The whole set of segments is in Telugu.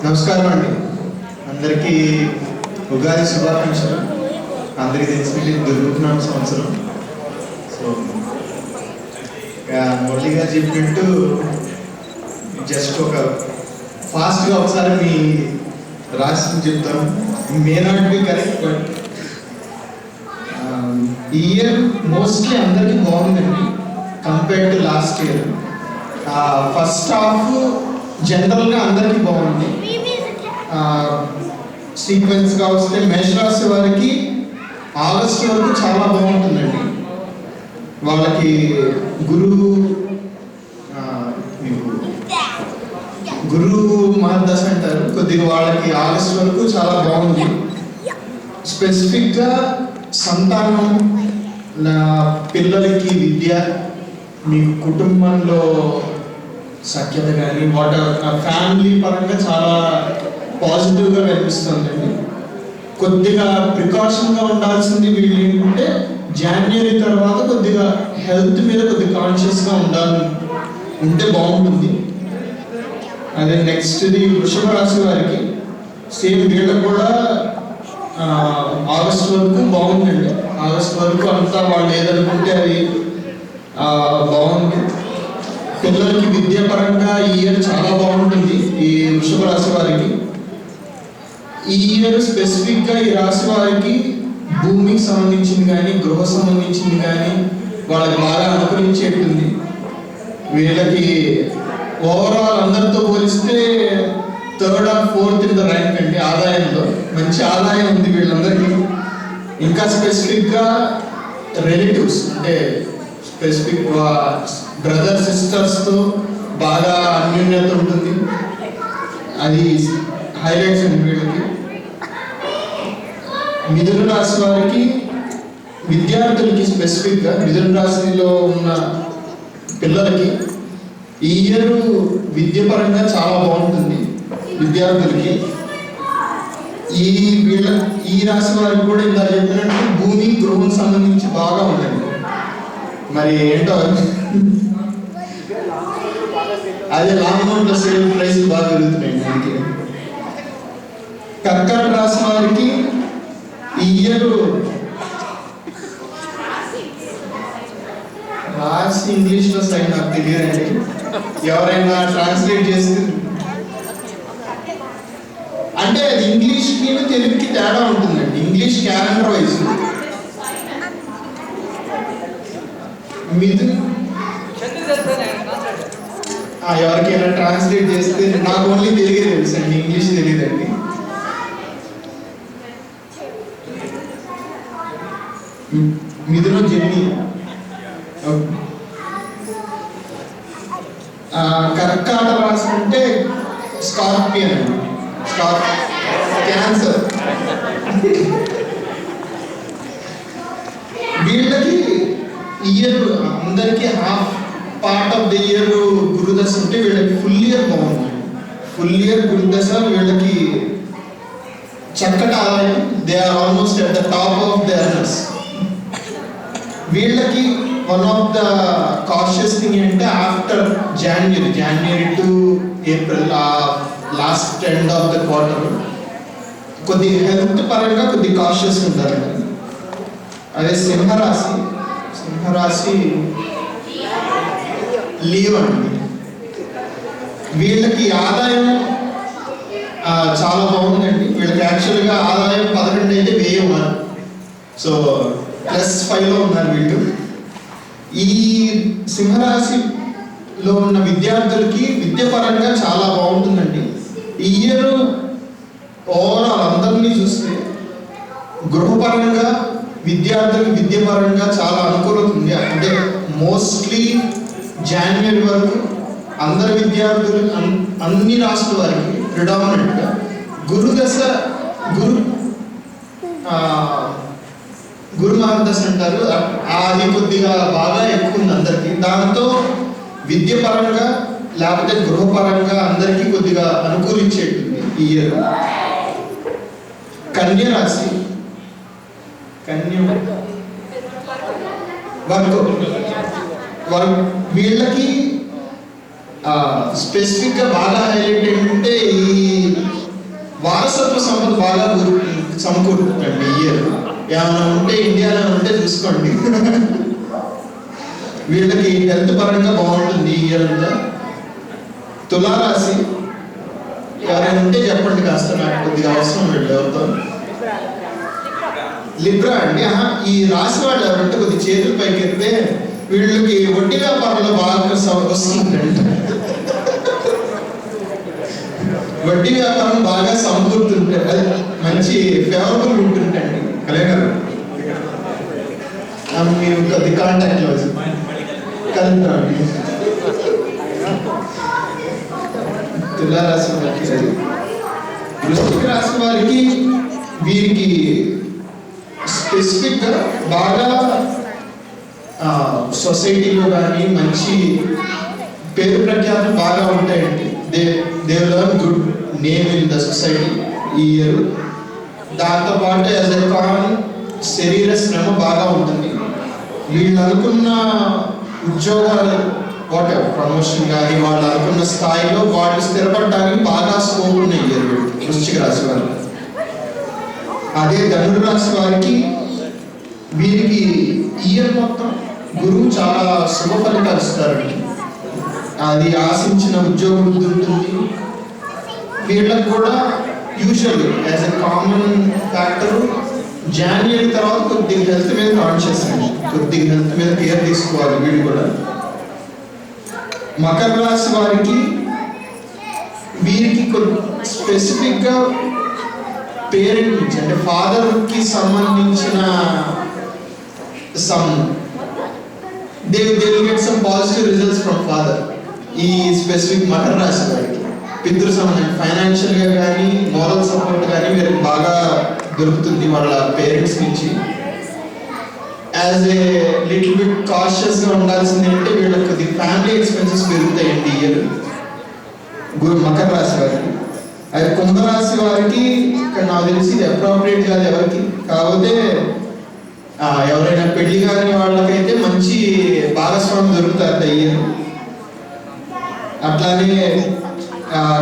నమస్కారం అండి. అందరికీ ఉగాది శుభాకాంక్షలు. అందరికీ తెలిసింది దుర్గుణామ సంవత్సరం. సో మురళి గారు చెప్పినట్టు జస్ట్ ఒక ఫాస్ట్గా ఒకసారి మీ రాసి చెప్తాను. May not be correct, but ఈ ఇయర్ మోస్ట్లీ అందరికీ బాగుందండి compared to last year. First half జనరల్గా అందరికీ బాగుంది. సీక్వెన్స్గా వస్తే మేషరాశి వారికి ఆగస్టు వరకు చాలా బాగుంటుందండి. వాళ్ళకి గురు మహర్దశ అంటారు. కొద్దిగా వాళ్ళకి ఆగస్టు వరకు చాలా బాగుంది. స్పెసిఫిక్గా సంతానం, పిల్లలకి విద్య, మీ కుటుంబంలో సఖ్యత కానీ ఫ్యామిలీ పరంగా చాలా పాజిటివ్గా కనిపిస్తుందండి. కొద్దిగా ప్రికాషన్గా ఉండాల్సింది వీళ్ళు ఏంటంటే జనవరి తర్వాత కొద్దిగా హెల్త్ మీద కొద్దిగా కాన్షియస్గా ఉంటే బాగుంటుంది. అదే నెక్స్ట్ది వృషభ రాశి వారికి సేమ్ వీళ్ళకి కూడా ఆగస్ట్ వరకు బాగుందండి. ఆగస్ట్ వరకు అంతా వాళ్ళు ఏదనుకుంటే అది బాగుంది. పిల్లలకి విద్యాపరంగా ఈ ఇయర్ చాలా బాగుంటుంది ఈ వృషభ రాశి వారికి. ఈ ఇయర్ స్పెసిఫిక్గా ఈ రాశి వారికి భూమికి సంబంధించింది కానీ గృహ సంబంధించింది కానీ వాళ్ళకి బాగా అనుకరించేటుంది. వీళ్ళకి ఓవరాల్ అందరితో పోలిస్తే 3rd or 4th in the rank అండి ఆదాయంలో. మంచి ఆదాయం ఉంది వీళ్ళందరికీ. ఇంకా స్పెసిఫిక్గా రిలేటివ్స్ అంటే స్పెసిఫిక్ బ్రదర్ సిస్టర్స్తో బాగా అన్యోన్యత ఉంటుంది. అది హైలైట్స్ అండి వీళ్ళకి. మిథున రాశి వారికి విద్యార్థులకి స్పెసిఫిక్గా మిథున రాశిలో ఉన్న పిల్లలకి ఈ ఇయర్ విద్యపరంగా చాలా బాగుంటుంది విద్యార్థులకి. ఈ రాశి వారికి కూడా ఇందా చెప్పినట్టు భూమి గృహం సంబంధించి బాగా ఉందండి. మరి ఏంటో అదే లాంగ్ సేల్ ప్రైస్ బాగా పెరుగుతున్నాయి. అందుకే కర్కాటక రాశి వారికి ఈ ఇయర్ రాసి ఇంగ్లీష్లో సైన్ నాకు తెలియదండి, ఎవరైనా ట్రాన్స్లేట్ చేస్తే. అంటే అది ఇంగ్లీష్కి తెలుగుకి తేడా ఉంటుందండి. ఇంగ్లీష్ క్యాలెండర్ వైజ్ ఎవరికైనా ట్రాన్స్లేట్ చేస్తే, నాకు ఓన్లీ తెలుగే తెలుసు అండి, ఇంగ్లీష్ తెలియదండి. మిథున జెమిని. కర్కాటక రాశి అంటే స్కార్పియన్ అండి, క్యాన్సర్. వీళ్ళకి ఇయర్ అందరికీ half part of the year గురుదశ ఉంటే వీళ్ళకి ఫుల్ ఇయర్ బాగుంది. ఫుల్ ఇయర్ గురుదశ వీళ్ళకి చక్కటి ఆదాయం. They are almost at the top of the earners. వీళ్ళకి one of the cautious thing ఏంటంటే after January to April last end of the quarter కొద్దిగా హెల్త్ పరంగా కొద్దిగా కాషియస్ ఉంటారండి. అదే సింహరాశి లీవ్ అండి. వీళ్ళకి ఆదాయం చాలా బాగుందండి. వీళ్ళకి యాక్చువల్గా ఆదాయం 11 అయితే వ్యయం 1, సో +5లో ఉన్నారు వీళ్ళు. ఈ సింహరాశిలో ఉన్న విద్యార్థులకి విద్యాపరంగా చాలా బాగుంటుందండి. ఈ ఇయర్ ఓవరాల్ అందరినీ చూస్తే గృహపరంగా విద్యార్థులకు విద్యాపరంగా చాలా అనుకూలత ఉంది. అంటే మోస్ట్లీ జనవరి వరకు అందరి విద్యార్థులు అన్ని రాష్ట్రాల వారికి ప్రిడామినెంట్గా గురు మహర్దశ అంటారు, అది కొద్దిగా బాగా ఎక్కువ ఉంది అందరికీ. దాంతో విద్యపరంగా లేకపోతే గృహపరంగా అందరికీ కొద్దిగా అనుకూలించేటుంది ఈ ఇయర్. కన్య రాశి వీళ్ళకి స్పెసిఫిక్గా బాగా హైలైట్ ఏంటంటే ఈ వారసత్వ సంపద బాగా సమకూరుతుందండి ఈ ఇయర్. ఏమైనా ఉంటే ఇండియాలో ఉంటే చూసుకోండి. వీళ్ళకి హెల్త్ పరంగా బాగుంటుంది ఈ ఇయర్ అంతా. తులారాశి ఎవరైనా ఉంటే చెప్పండి కాస్త, నాకు కొద్దిగా అవసరం వీళ్ళు ఎవరితో. లిబ్రా అండి. ఈ రాశి వాళ్ళు ఎవరంటే కొద్ది చేతులు పైకి ఎత్తే వీళ్ళకి వడ్డీ వ్యాపారంలో బాగా వస్తుందండి. వడ్డీ వ్యాపారం బాగా సమకూరుతుంటే అది మంచి ఫేవరబుల్ ఉంటుందండి. అలాగే మీరు కొద్ది కాంటాక్ట్ లో కలుగుతామండి. తులారాశి వారికి, వృశ్చిక రాశి వారికి వీరికి స్పెసిఫిక్ గా బాగా సొసైటీలో కానీ మంచి పేరు ప్రఖ్యాతులు బాగా ఉంటాయండి. They learn good name in the society ఈ ఇయర్. దాంతోపాటు యాజ్ ఎ కామన్ శరీర శ్రమ బాగా ఉంటుంది. వీళ్ళు అనుకున్న ఉద్యోగాలు వాట్ ఎవర్ ప్రమోషన్ కానీ వాళ్ళు అనుకున్న స్థాయిలో వాళ్ళు స్థిరపడడానికి బాగా స్కోప్ ఉన్నాయి ఇయర్ వృశ్చిక రాశి వారికి. అదే ధనుర్రాశి వారికి వీరికి ఇయర్ మొత్తం గురువు చాలా శుభ ఫలితాలు ఇస్తారండి. అది ఆశించిన ఉద్యోగం ఉంటుంది. వీళ్ళకి కూడా usually as a common factor January తర్వాత కొద్దిగా హెల్త్ మీద కాన్షియస్ అండి, కొద్దిగా హెల్త్ మీద కేర్ తీసుకోవాలి వీళ్ళు కూడా. మకర రాశి వారికి వీరికి స్పెసిఫిక్గా పేరెంట్ నుంచి అంటే ఫాదర్కి సంబంధించిన some they will get some positive results from father. ఈ స్పెసిఫిక్ మకర రాశి వారికి పితృ సంబంధం ఫైనాన్షియల్గా కానీ మోరల్ సపోర్ట్ కానీ వీరికి బాగా దొరుకుతుంది వాళ్ళ పేరెంట్స్ నుంచి. యాజ్ ఏ లిటిల్ బిట్ కాషియస్గా ఉండాల్సింది అంటే వీళ్ళకి కొద్ది ఫ్యామిలీ ఎక్స్పెన్సెస్ పెరుగుతాయండి ఈ ఇయర్ మకర రాశి వారికి. అది కుంభరాశి వారికి ఇక్కడ నాకు తెలిసి ఇది అప్రోప్రియేట్ కాదు ఎవరికి, కాకపోతే ఎవరైనా పెళ్లి కాని వాళ్ళకైతే మంచి భాగస్వామి దొరుకుతారు ఈ ఇయర్. అట్లానే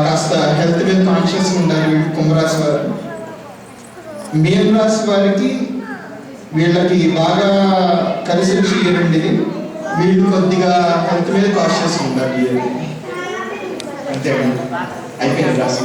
కాస్త హెల్త్ మీద కాన్షియస్ ఉండాలి కుంభరాశి వారు. మీన రాశి వారికి వీళ్ళకి బాగా కలిసి వచ్చి ఇయర్ అండి ఇది. వీళ్ళు కొద్దిగా హెల్త్ మీద కాన్షియస్ ఉండాలి ఇయర్. అంతే అయిపోయింది రాసి.